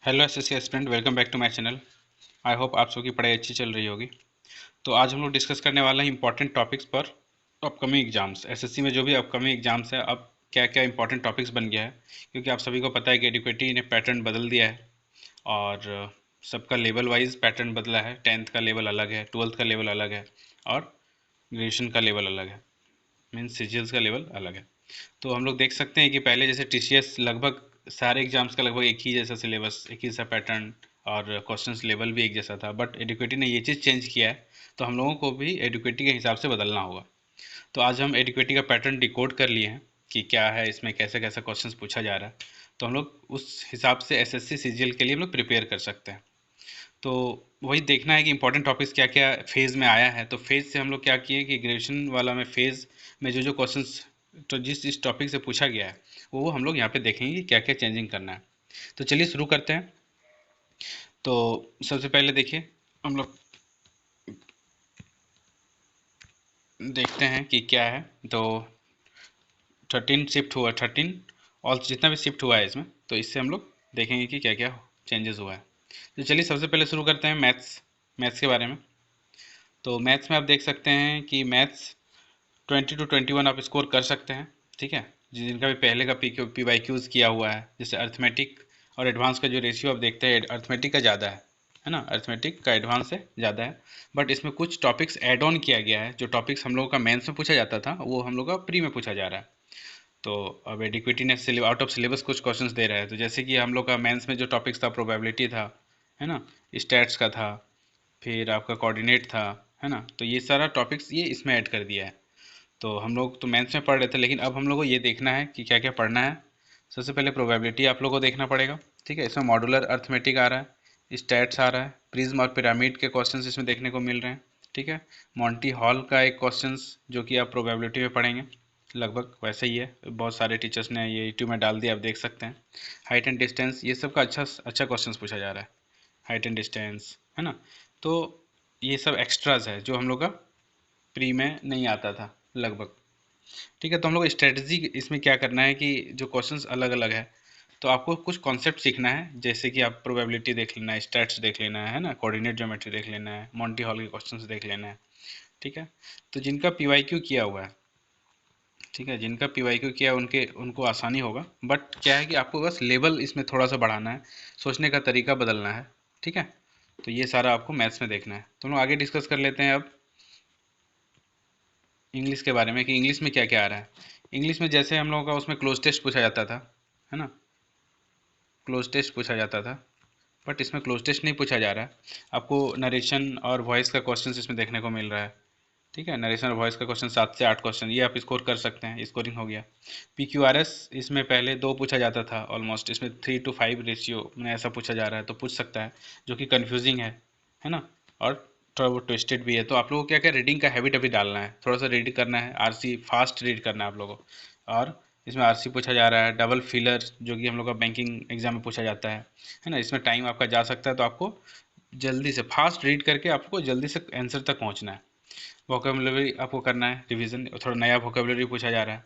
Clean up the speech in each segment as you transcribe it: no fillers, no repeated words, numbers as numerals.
Hello SSC aspirant, welcome back to my channel. I hope आप सबकी पढ़ाई अच्छी चल रही होगी। तो आज हम लोग डिस्कस करने वाले हैं इंपॉर्टेंट टॉपिक्स पर अपकमिंग एग्जाम्स। एसएससी में जो भी अपकमिंग एग्जाम्स है, अब क्या क्या इंपॉर्टेंट टॉपिक्स बन गया है, क्योंकि आप सभी को पता है कि एडुकेटी ने पैटर्न बदल दिया है और सबका लेवल वाइज पैटर्न बदला है। 10th का लेवल अलग है, 12th का लेवल अलग है और ग्रेजुएशन का लेवल अलग है, मीन्स सीजीएल्स का लेवल अलग है। तो हम लोग देख सकते हैं कि पहले जैसे टीसीएस लगभग सारे एग्जाम्स का लगभग एक ही जैसा सिलेबस, एक ही जैसा पैटर्न और क्वेश्चंस लेवल भी एक जैसा था, बट एडुकेटी ने ये चीज़ चेंज किया है। तो हम लोगों को भी एडुकेटी के हिसाब से बदलना होगा। तो आज हम एडुकेटी का पैटर्न डिकोड कर लिए हैं कि क्या है इसमें, कैसे कैसा क्वेश्चंस पूछा जा रहा है। तो हम लोग उस हिसाब से एसएससी सीजीएल के लिए हम लोग प्रिपेयर कर सकते हैं। तो वही देखना है कि इंपॉर्टेंट टॉपिक्स क्या क्या फेज़ में आया है। तो फेज़ से हम लोग क्या किए कि ग्रेजुएशन वाला में फेज़ में जो जो क्वेश्चंस तो जिस टॉपिक से पूछा गया है वो हम लोग यहाँ पे देखेंगे कि क्या क्या चेंजिंग करना है। तो चलिए शुरू करते हैं। तो सबसे पहले देखिए, हम लोग देखते हैं कि क्या है। तो 13 शिफ्ट हुआ, 13 और जितना भी शिफ्ट हुआ है इसमें, तो इससे हम लोग देखेंगे कि क्या क्या चेंजेस हुआ है। तो चलिए सबसे पहले शुरू करते हैं मैथ्स मैथ्स के बारे में। तो मैथ्स में आप देख सकते हैं कि मैथ्स 20 to 21 आप स्कोर कर सकते हैं। ठीक है, जिनका भी पहले का पी वाई क्यूज़ किया हुआ है, जैसे अर्थमेटिक और एडवांस का जो रेशियो आप देखते हैं, अर्थमेटिक का ज़्यादा है ना, अर्थमेटिक का एडवांस से ज़्यादा है। बट इसमें कुछ टॉपिक्स ऐड ऑन किया गया है। जो टॉपिक्स हम लोगों का मेंस में पूछा जाता था वो हम लोग का प्री में पूछा जा रहा है। तो अब एडिक्विटी ने आउट ऑफ सिलेबस कुछ क्वेश्चंस दे रहा है। तो जैसे कि हम लोग का मेंस में जो टॉपिक्स था, प्रोबेबिलिटी था, है ना, स्टैट्स का था, फिर आपका कोऑर्डिनेट था, है ना, तो ये सारा टॉपिक्स ये इसमें ऐड कर दिया है। तो हम लोग तो मैथ्स में पढ़ रहे थे, लेकिन अब हम लोग को ये देखना है कि क्या क्या पढ़ना है। सबसे पहले प्रोबेबिलिटी आप लोगों को देखना पड़ेगा। ठीक है, इसमें मॉडुलर अर्थमेटिक आ रहा है, स्टैट्स आ रहा है, प्रिज्म और पिरामिड के क्वेश्चंस इसमें देखने को मिल रहे हैं। ठीक है, मॉन्टी हॉल का एक क्वेश्चंस जो कि आप प्रोबेबिलिटी में पढ़ेंगे, लगभग वैसे ही है। बहुत सारे टीचर्स ने ये यूट्यूब में डाल दिया, आप देख सकते हैं। हाइट एंड डिस्टेंस, ये सब का अच्छा अच्छा क्वेश्चन पूछा जा रहा है, हाइट एंड डिस्टेंस, है ना। तो ये सब एक्स्ट्राज है जो हम लोग का प्री में नहीं आता था लगभग। ठीक है, तो हम लोग स्ट्रेटजी इसमें क्या करना है कि जो क्वेश्चंस अलग अलग है, तो आपको कुछ कॉन्सेप्ट सीखना है। जैसे कि आप प्रोबेबिलिटी देख लेना है, स्टैट्स देख लेना है ना, कोऑर्डिनेट ज्योमेट्री देख लेना है, मॉन्टी हॉल के क्वेश्चंस देख लेना है। ठीक है, तो जिनका पीवाईक्यू किया हुआ है, ठीक है, जिनका पीवाईक्यू किया है उनके उनको आसानी होगा। बट क्या है कि आपको बस लेवल इसमें थोड़ा सा बढ़ाना है, सोचने का तरीका बदलना है। ठीक है, तो ये सारा आपको मैथ्स में देखना है। तो हम लोग आगे डिस्कस कर लेते हैं अब इंग्लिश के बारे में कि इंग्लिश में क्या क्या आ रहा है। इंग्लिश में जैसे हम लोगों का उसमें क्लोज टेस्ट पूछा जाता था, है ना, क्लोज टेस्ट पूछा जाता था, बट इसमें क्लोज टेस्ट नहीं पूछा जा रहा है। आपको नरेशन और वॉइस का क्वेश्चन इसमें देखने को मिल रहा है। ठीक है, नरेशन और वॉइस का क्वेश्चन 7 से 8 क्वेश्चन ये आप स्कोर कर सकते हैं, स्कोरिंग हो गया। PQRS इसमें पहले 2 पूछा जाता था ऑलमोस्ट, इसमें 3:5 रेशियो में ऐसा पूछा जा रहा है, तो पूछ सकता है, जो कि कन्फ्यूजिंग है ना, और थोड़ा बहुत ट्विस्टेड भी है। तो आप लोगों को क्या क्या रीडिंग का हैबिट अभी डालना है, थोड़ा सा रीड करना है, आरसी फास्ट रीड करना है आप लोगों को। और इसमें आरसी पूछा जा रहा है, डबल फिलर जो कि हम लोग का बैंकिंग एग्जाम में पूछा जाता है ना। इसमें टाइम आपका जा सकता है, तो आपको जल्दी से फास्ट रीड करके आपको जल्दी से आंसर तक पहुंचना है। वोकेबलरी आपको करना है रिवीजन, थोड़ा नया वोकेबलरी पूछा जा रहा है।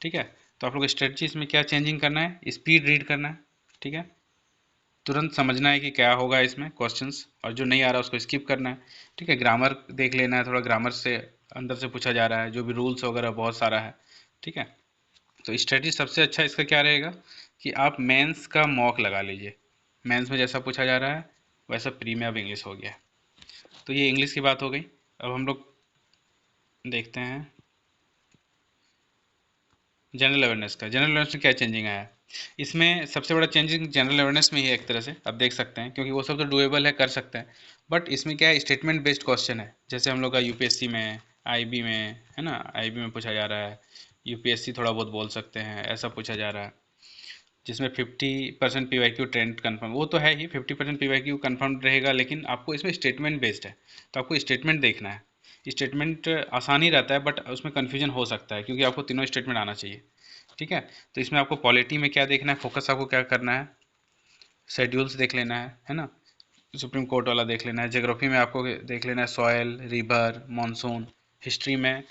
ठीक है, तो आप लोग स्ट्रेटजी इसमें क्या चेंजिंग करना है, स्पीड रीड करना है। ठीक है, तुरंत समझना है कि क्या होगा इसमें क्वेश्चंस, और जो नहीं आ रहा उसको स्किप करना है। ठीक है, ग्रामर देख लेना है, थोड़ा ग्रामर से अंदर से पूछा जा रहा है, जो भी रूल्स वगैरह बहुत सारा है। ठीक है, तो स्ट्रेटजी सबसे अच्छा इसका क्या रहेगा कि आप मेंस का मॉक लगा लीजिए। मेंस में जैसा पूछा जा रहा है वैसा प्री में अब इंग्लिश हो गया। तो ये इंग्लिश की बात हो गई। अब हम लोग देखते हैं जनरल अवेयरनेस का। जनरल अवेयरनेस में क्या चेंजिंग आया है, इसमें सबसे बड़ा चेंजिंग जनरल अवेयरनेस में ही है एक तरह से, आप देख सकते हैं, क्योंकि वो सब तो डुएबल है, कर सकते हैं। बट इसमें क्या है, स्टेटमेंट बेस्ड क्वेश्चन है, जैसे हम लोग का यूपीएससी में, आईबी में, है ना, आईबी में पूछा जा रहा है, यूपीएससी थोड़ा बहुत बोल सकते हैं, ऐसा पूछा जा रहा है। जिसमें 50% PYQ ट्रेंड कन्फर्म, वो तो है ही, 50% PYQ कन्फर्म रहेगा, लेकिन आपको इसमें स्टेटमेंट बेस्ड है, तो आपको स्टेटमेंट देखना है। स्टेटमेंट आसान ही रहता है, बट उसमें कन्फ्यूजन हो सकता है, क्योंकि आपको तीनों स्टेटमेंट आना चाहिए। ठीक है, तो इसमें आपको पॉलिटी में क्या देखना है, फोकस आपको क्या करना है, शेड्यूल्स देख लेना है ना, सुप्रीम कोर्ट वाला देख लेना है। ज्योग्राफी में आपको देख लेना है सॉयल, रिवर, मानसून। हिस्ट्री में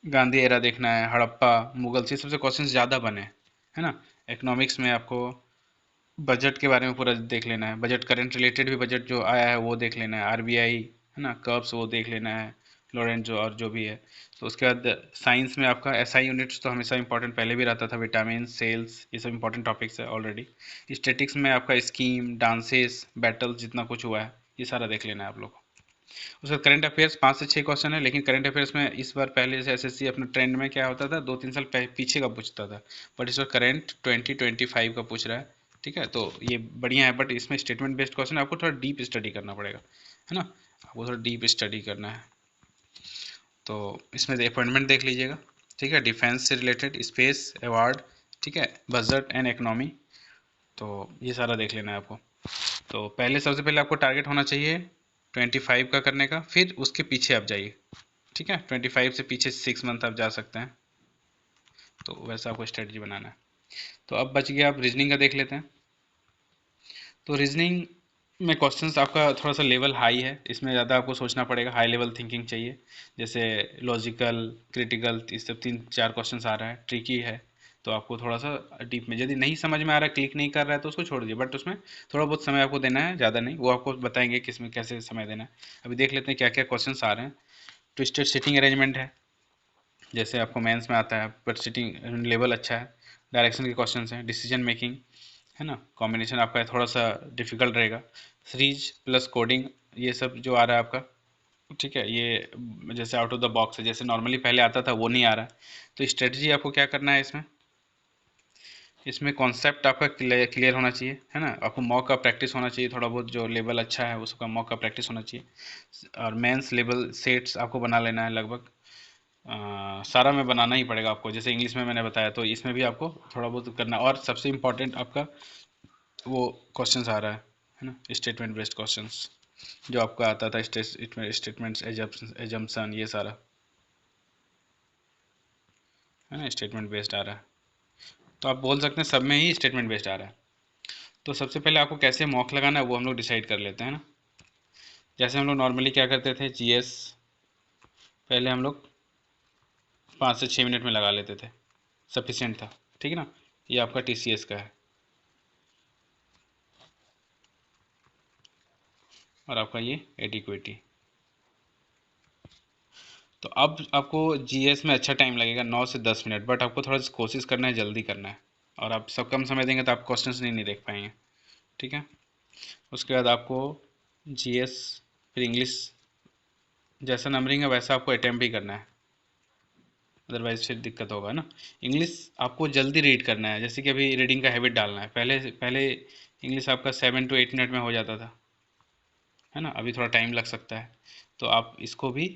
गांधी एरा देखना है, हड़प्पा, मुगल, से सबसे क्वेश्चन ज़्यादा बने, है ना। इकोनॉमिक्स में आपको बजट के बारे में पूरा देख लेना है, बजट करंट रिलेटेड भी बजट जो आया है वो देख लेना है, आरबीआई है ना, कर्व्स वो देख लेना है, लोरेंट जो और जो भी है। तो उसके बाद साइंस में आपका एसआई यूनिट्स तो हमेशा इंपॉर्टेंट पहले भी रहता था, विटामिन सेल्स ये सब इंपॉर्टेंट टॉपिक्स है ऑलरेडी। स्टेटिक्स में आपका स्कीम डांसेस बैटल जितना कुछ हुआ है ये सारा देख लेना है आप लोग को। उसका करंट अफेयर्स 5 से 6 क्वेश्चन है, लेकिन करंट अफेयर्स में इस बार पहले से एसएससी अपने ट्रेंड में क्या होता था 2-3 साल पीछे का पूछता था, बट इस बार करंट 2025 का पूछ रहा है। ठीक है, तो ये बढ़िया है, बट इसमें स्टेटमेंट बेस्ड क्वेश्चन आपको थोड़ा डीप स्टडी करना पड़ेगा, है ना, आपको थोड़ा डीप स्टडी करना है। तो इसमें अपॉइंटमेंट देख लीजिएगा। ठीक है, डिफेंस से रिलेटेड, स्पेस अवार्ड, ठीक है, बजट एंड इकोनॉमी, तो ये सारा देख लेना है आपको। तो पहले सबसे पहले आपको टारगेट होना चाहिए 25 का करने का, फिर उसके पीछे आप जाइए। ठीक है, 25 से पीछे 6 मंथ आप जा सकते हैं, तो वैसा आपको स्ट्रेटजी बनाना है। तो अब बच गया, आप रीजनिंग का देख लेते हैं। तो रीजनिंग में क्वेश्चंस आपका थोड़ा सा लेवल हाई है, इसमें ज़्यादा आपको सोचना पड़ेगा, हाई लेवल थिंकिंग चाहिए, जैसे लॉजिकल क्रिटिकल, इस सब 3-4 क्वेश्चंस आ रहा है, ट्रिकी है। तो आपको थोड़ा सा डीप में, यदि नहीं समझ में आ रहा है, क्लिक नहीं कर रहा है, तो उसको छोड़ दीजिए, बट उसमें थोड़ा बहुत समय आपको देना है, ज़्यादा नहीं, वो आपको बताएंगे कि इसमें कैसे समय देना है। अभी देख लेते हैं क्या क्या क्वेश्चंस आ रहे हैं। ट्विस्टेड सिटिंग अरेंजमेंट है, जैसे आपको मेंस में आता है, पर सिटिंग लेवल अच्छा है। डायरेक्शन के क्वेश्चंस हैं, डिसीजन मेकिंग, है ना, कॉम्बिनेशन आपका थोड़ा सा डिफिकल्ट रहेगा। सीरीज प्लस कोडिंग, ये सब जो आ रहा है आपका, ठीक है, ये जैसे आउट ऑफ द बॉक्स है, जैसे नॉर्मली पहले आता था वो नहीं आ रहा है। तो स्ट्रेटजी आपको क्या करना है इसमें, इसमें कॉन्सेप्ट आपका क्लियर होना चाहिए, है ना, आपको मॉक का प्रैक्टिस होना चाहिए, थोड़ा बहुत जो लेवल अच्छा है उसका मॉक का प्रैक्टिस होना चाहिए, और मेंस लेवल सेट्स आपको बना लेना है लगभग। सारा में बनाना ही पड़ेगा आपको, जैसे इंग्लिश में मैंने बताया, तो इसमें भी आपको थोड़ा बहुत करना, और सबसे इम्पोर्टेंट आपका वो क्वेश्चंस आ रहा है ना, स्टेटमेंट बेस्ड क्वेश्चंस, जो आपका आता था, स्टेटमेंट्स एजम्पशन, ये सारा है ना, स्टेटमेंट बेस्ड आ रहा है। तो आप बोल सकते हैं सब में ही स्टेटमेंट बेस्ड आ रहा है। तो सबसे पहले आपको कैसे मॉक लगाना है वो हम लोग डिसाइड कर लेते हैं ना। जैसे हम लोग नॉर्मली क्या करते थे, जीएस पहले हम लोग 5 से 6 मिनट में लगा लेते थे, सफिशिएंट था, ठीक है ना। ये आपका टीसीएस का है, और आपका ये एडिक्विटी। तो अब आपको जीएस में अच्छा टाइम लगेगा, 9 से 10 मिनट, बट आपको थोड़ा सा कोशिश करना है, जल्दी करना है, और आप सब कम समय देंगे तो आप क्वेश्चंस नहीं देख पाएंगे। ठीक है, उसके बाद आपको जीएस, फिर इंग्लिश, जैसा नंबरिंग है वैसा आपको अटेम्प्ट भी करना है, अदरवाइज फिर दिक्कत होगा ना। इंग्लिश आपको जल्दी रीड करना है, जैसे कि अभी रीडिंग का हैबिट डालना है, पहले पहले इंग्लिश आपका 7 to 8 मिनट में हो जाता था, है ना, अभी थोड़ा टाइम लग सकता है। तो आप इसको भी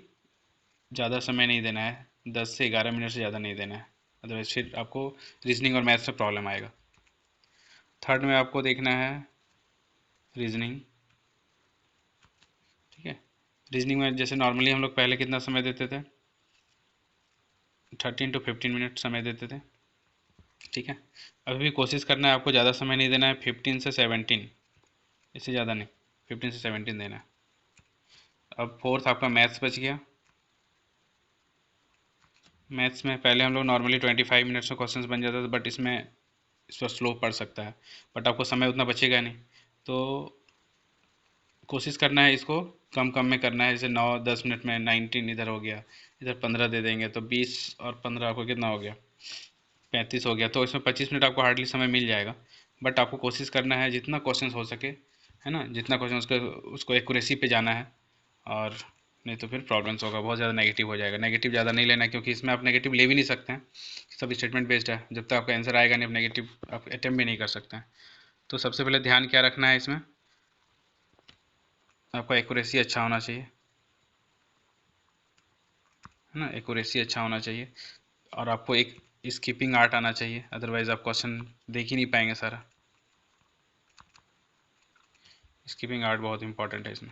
ज़्यादा समय नहीं देना है, 10 से 11 मिनट से ज़्यादा नहीं देना है, अदरवाइज फिर आपको रीजनिंग और मैथ्स में प्रॉब्लम आएगा। थर्ड में आपको देखना है रीजनिंग। ठीक है, रीजनिंग में जैसे नॉर्मली हम लोग पहले कितना समय देते थे, 13 to 15 मिनट समय देते थे। ठीक है, अभी भी कोशिश करना है आपको, ज़्यादा समय नहीं देना है, 15 से 17, इससे ज़्यादा नहीं, 15 से 17 देना है। अब फोर्थ आपका मैथ्स बच गया। मैथ्स में पहले हम लोग नॉर्मली 25 मिनट्स में क्वेश्चंस बन जाता था, बट इसमें इस पर स्लो पड़ सकता है, बट आपको समय उतना बचेगा नहीं, तो कोशिश करना है इसको कम कम में करना है, जैसे 9-10 मिनट में 19 इधर हो गया, इधर 15 दे देंगे, तो 20 और 15 आपको कितना हो गया, 35 हो गया, तो इसमें 25 मिनट आपको हार्डली समय मिल जाएगा। बट आपको कोशिश करना है जितना क्वेश्चन हो सके, है ना, जितना क्वेश्चन उसको उसको एक्यूरेसी पे जाना है, और नहीं तो फिर प्रॉब्लम्स होगा, बहुत ज़्यादा नेगेटिव हो जाएगा। नेगेटिव ज़्यादा नहीं लेना, क्योंकि इसमें आप नेगेटिव ले भी नहीं सकते हैं, सब स्टेटमेंट बेस्ड है, जब तक आपका आंसर आएगा नहीं आप नेगेटिव आप अटेम्प्ट भी नहीं कर सकते हैं। तो सबसे पहले ध्यान क्या रखना है इसमें, आपका एक्यूरेसी अच्छा होना चाहिए, है ना, एक्यूरेसी अच्छा होना चाहिए, और आपको एक स्किपिंग आर्ट आना चाहिए, अदरवाइज आप क्वेश्चन देख ही नहीं पाएंगे सारा। स्किपिंग आर्ट बहुत इंपॉर्टेंट है इसमें।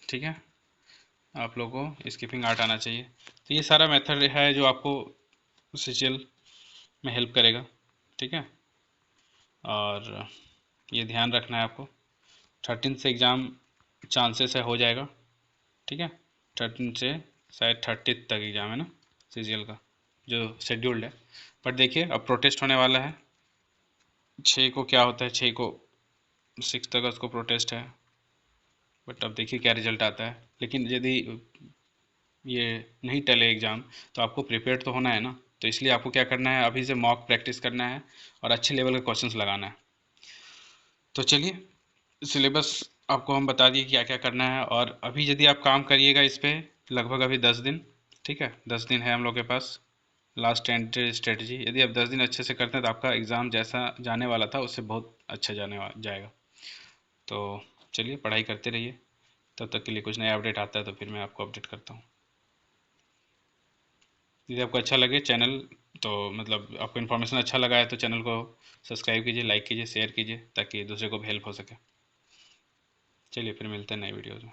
ठीक है, आप लोगों को स्किपिंग आर्ट आना चाहिए। तो ये सारा मेथड है जो आपको सीजीएल में हेल्प करेगा। ठीक है, और ये ध्यान रखना है आपको, 13 से एग्ज़ाम चांसेस है हो जाएगा। ठीक है, 13 से शायद 30 तक एग्ज़ाम है ना सीजीएल का। जो शेड्यूल्ड है। बट देखिए अब प्रोटेस्ट होने वाला है 6 को, क्या होता है 6 को, 6 अगस्त को प्रोटेस्ट है। बट अब देखिए क्या रिजल्ट आता है। लेकिन यदि ये नहीं टले एग्ज़ाम तो आपको प्रिपेयर्ड तो होना है ना, तो इसलिए आपको क्या करना है, अभी से मॉक प्रैक्टिस करना है और अच्छे लेवल के क्वेश्चंस लगाना है। तो चलिए सिलेबस आपको हम बता दिए क्या क्या करना है, और अभी यदि आप काम करिएगा इस पे लगभग अभी 10 दिन, ठीक है 10 दिन है हम लोग के पास लास्ट एंट्री स्ट्रेटजी। यदि आप 10 दिन अच्छे से करते हैं तो आपका एग्ज़ाम जैसा जाने वाला था उससे बहुत अच्छा जाएगा। तो चलिए पढ़ाई करते रहिए, तब तक के लिए कुछ नया अपडेट आता है तो फिर मैं आपको अपडेट करता हूँ। यदि आपको अच्छा लगे चैनल, तो मतलब आपको इन्फॉर्मेशन अच्छा लगा है तो चैनल को सब्सक्राइब कीजिए, लाइक कीजिए, शेयर कीजिए, ताकि दूसरे को भी हेल्प हो सके। चलिए फिर मिलते हैं नए वीडियोज़ में।